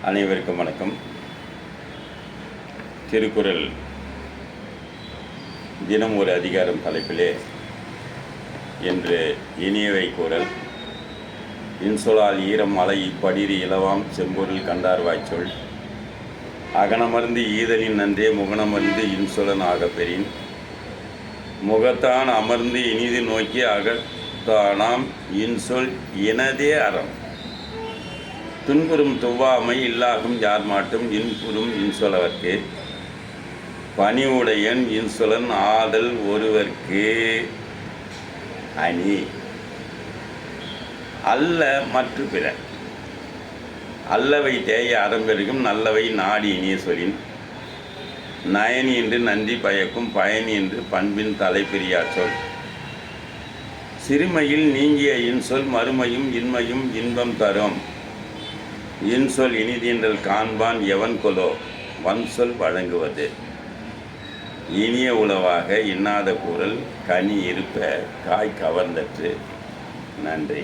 அனைவருக்கும் வணக்கம். திருக்குறள் தினம் ஒரு அதிகாரம் தலைப்பிலே என்று இனியவை கூறல் இன்சொலால் ஈரம் மலை இப்படிரி இலவாம் செம்பொருள் கண்டார் வாய்ச்சொல் அகனமர்ந்து ஈதலின் நன்றே முகனமர்ந்து இன்சொலன் ஆகப்பெறின் முகத்தான் அமர்ந்து இனிது நோக்கி அகத்தானாம் இன்சொல் இனதே அறம் துன்புறும் துவாமை இல்லாகும் யார் மாட்டும் இன்புறும் இன்சொலவர்க்கு பணிவுடையன் இன்சொலன் ஆதல் ஒருவர்க்கு அணி அல்ல மற்ற பிற அல்லவை தேய அறம்பெருகும் நல்லவை நாடி இனிய சொலின் நயனி என்று நன்றி பயக்கும் பயனி என்று பண்பின் தலைப்பெரியா சொல் சிறுமையில் நீங்கிய இன்சொல் மறுமையும் இன்மையும் இன்பம் தரும் இன்சொல் இனிதீன்றல் காண்பான் எவன் கொலோ வன்சொல் வழங்குவது இனிய உளவாக இன்னாத கூறல் கனி இருப்ப காய் கவர்ந்தற்று. நன்றி.